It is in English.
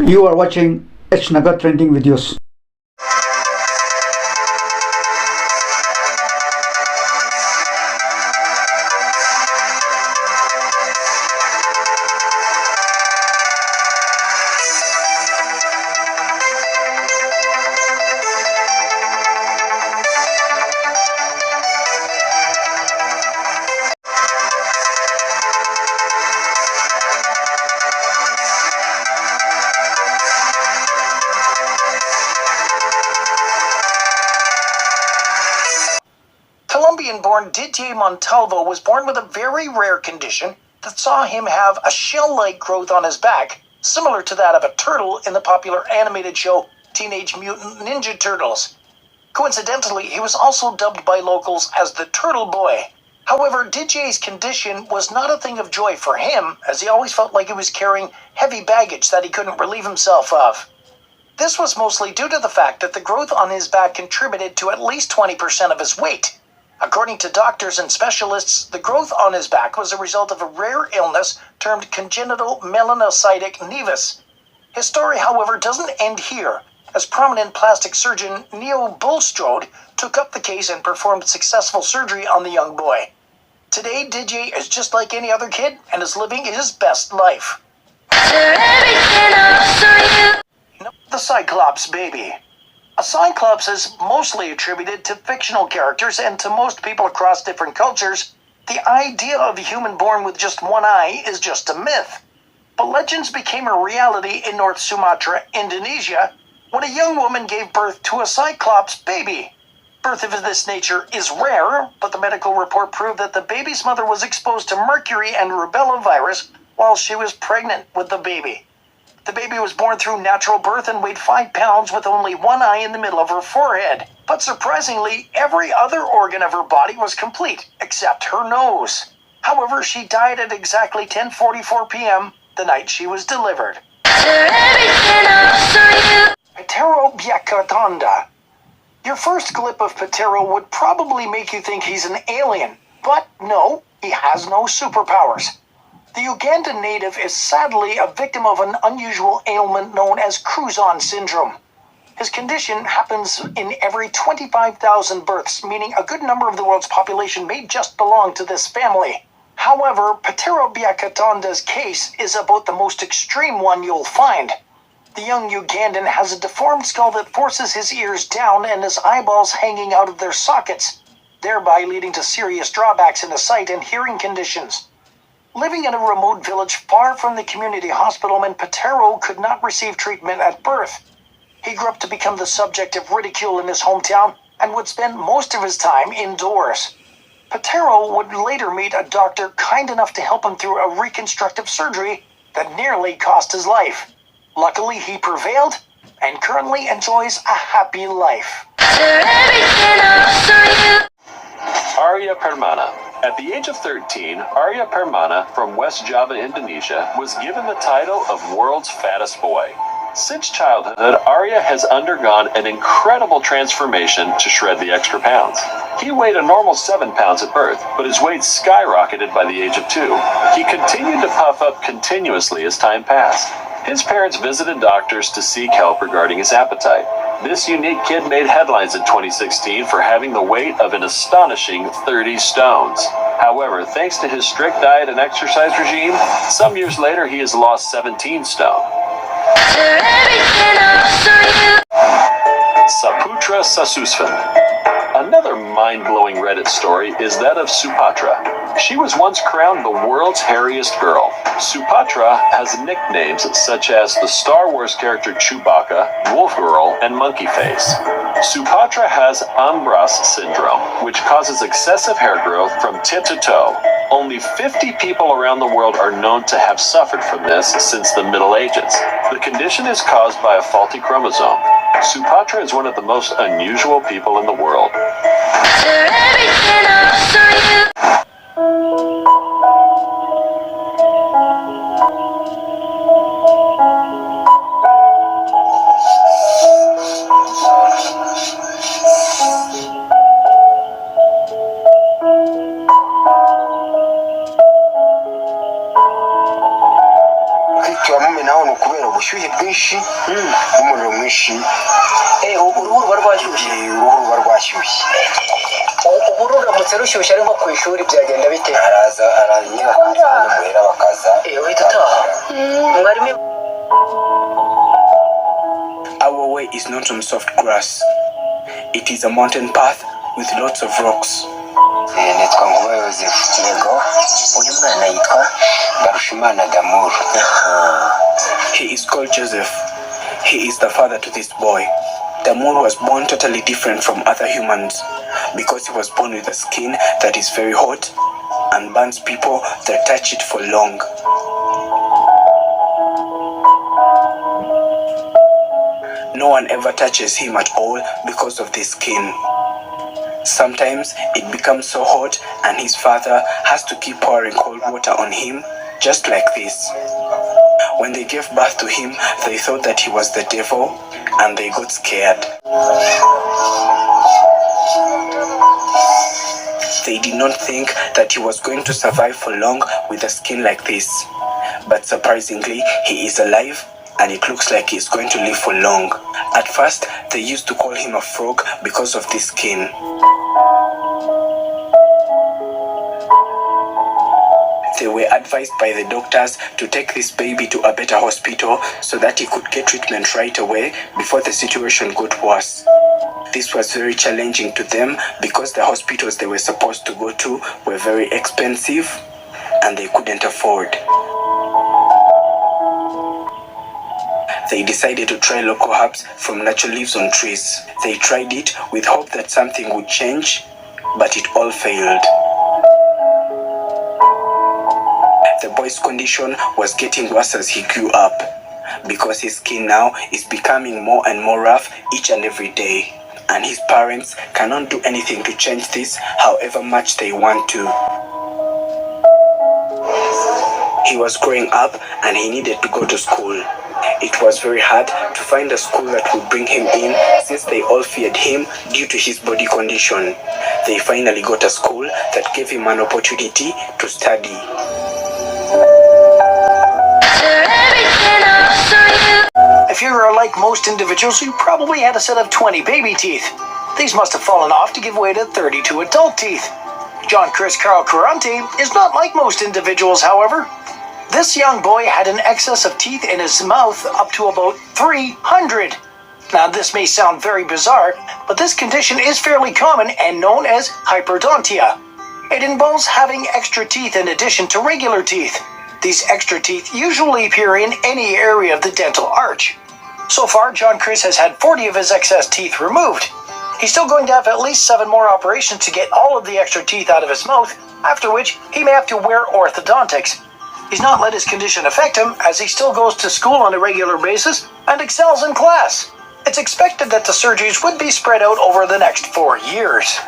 You are watching Naga trending videos. Colombian-born Didier Montalvo was born with a very rare condition that saw him have a shell-like growth on his back, similar to that of a turtle in the popular animated show Teenage Mutant Ninja Turtles. Coincidentally, he was also dubbed by locals as the Turtle Boy. However, Didier's condition was not a thing of joy for him, as he always felt like he was carrying heavy baggage that he couldn't relieve himself of. This was mostly due to the fact that the growth on his back contributed to at least 20% of his weight. According to doctors and specialists, the growth on his back was a result of a rare illness termed congenital melanocytic nevus. His story, however, doesn't end here, as prominent plastic surgeon Neo Bulstrode took up the case and performed successful surgery on the young boy. Today, Didier is just like any other kid and is living his best life. The Cyclops baby. A cyclops is mostly attributed to fictional characters, and to most people across different cultures, the idea of a human born with just one eye is just a myth. But legends became a reality in North Sumatra, Indonesia, when a young woman gave birth to a cyclops baby. Birth of this nature is rare, but the medical report proved that the baby's mother was exposed to mercury and rubella virus while she was pregnant with the baby. The baby was born through natural birth and weighed 5 pounds with only one eye in the middle of her forehead. But surprisingly, every other organ of her body was complete, except her nose. However, she died at exactly 10:44 p.m. the night she was delivered. Pterobiacatonda. Your first glimpse of Ptero would probably make you think he's an alien, but no, he has no superpowers. The Ugandan native is sadly a victim of an unusual ailment known as Cruzon syndrome. His condition happens in every 25,000 births, meaning a good number of the world's population may just belong to this family. However, Pterobiacatonda's case is about the most extreme one you'll find. The young Ugandan has a deformed skull that forces his ears down and his eyeballs hanging out of their sockets, thereby leading to serious drawbacks in his sight and hearing conditions. Living in a remote village far from the community hospital meant Ptero could not receive treatment at birth. He grew up to become the subject of ridicule in his hometown and would spend most of his time indoors. Ptero would later meet a doctor kind enough to help him through a reconstructive surgery that nearly cost his life. Luckily, he prevailed and currently enjoys a happy life. Arya Permana. At the age of 13, Arya Permana from West Java, Indonesia, was given the title of World's Fattest Boy. Since childhood, Arya has undergone an incredible transformation to shred the extra pounds. He weighed a normal 7 pounds at birth, but his weight skyrocketed by the age of 2. He continued to puff up continuously as time passed. His parents visited doctors to seek help regarding his appetite. This unique kid made headlines in 2016 for having the weight of an astonishing 30 stones. However, thanks to his strict diet and exercise regime, some years later he has lost 17 stone. Saputra Sasusvan. Another mind-blowing Reddit story is that of Supatra. She was once crowned the world's hairiest girl. Supatra has nicknames such as the Star Wars character Chewbacca, Wolf Girl, and Monkey Face. Supatra has Ambras syndrome, which causes excessive hair growth from tip to toe. Only 50 people around the world are known to have suffered from this since the Middle Ages. The condition is caused by a faulty chromosome. Supatra is one of the most unusual people in the world. turamumenaho ni ukubera ubushyuhe bwinshi n'umuriro mwinshi. Uruhu ruba rwashyushye. Uruhu ruba rwashyushye. Ubu ruramutse rushyushye ari nko ku ishuri byagenda bite? Araza aranyira akaza muhera bakaza. Uhita utaha. Mwarimu. Our way is not on soft grass. It is a mountain path with lots of rocks. Nitwa Nguba Yozefu. Yego. Uyu mwana yitwa Barushimana Damour. He is called Joseph. He is the father to this boy. Damour was born totally different from other humans because he was born with a skin that is very hot and burns people that touch it for long. No one ever touches him at all because of this skin. Sometimes it becomes so hot and his father has to keep pouring cold water on him, just like this. When they gave birth to him, they thought that he was the devil and they got scared. They did not think that he was going to survive for long with a skin like this. But surprisingly, he is alive and it looks like he's going to live for long. At first, they used to call him a frog because of this skin. They were advised by the doctors to take this baby to a better hospital so that he could get treatment right away before the situation got worse. This was very challenging to them because the hospitals they were supposed to go to were very expensive and they couldn't afford. They decided to try local herbs from natural leaves on trees. They tried it with hope that something would change, but it all failed. The boy's condition was getting worse as he grew up because his skin now is becoming more and more rough each and every day, and his parents cannot do anything to change this however much they want to. He was growing up and he needed to go to school. It was very hard to find a school that would bring him in since they all feared him due to his body condition. They finally got a school that gave him an opportunity to study. If you're like most individuals, you probably had a set of 20 baby teeth. These must have fallen off to give way to 32 adult teeth. John Chris Carl Curante is not like most individuals, however. This young boy had an excess of teeth in his mouth up to about 300. Now, this may sound very bizarre, but this condition is fairly common and known as hyperdontia. It involves having extra teeth in addition to regular teeth. These extra teeth usually appear in any area of the dental arch. So far, John Chris has had 40 of his excess teeth removed. He's still going to have at least 7 more operations to get all of the extra teeth out of his mouth, after which he may have to wear orthodontics. He's not let his condition affect him, as he still goes to school on a regular basis and excels in class. It's expected that the surgeries would be spread out over the next 4 years.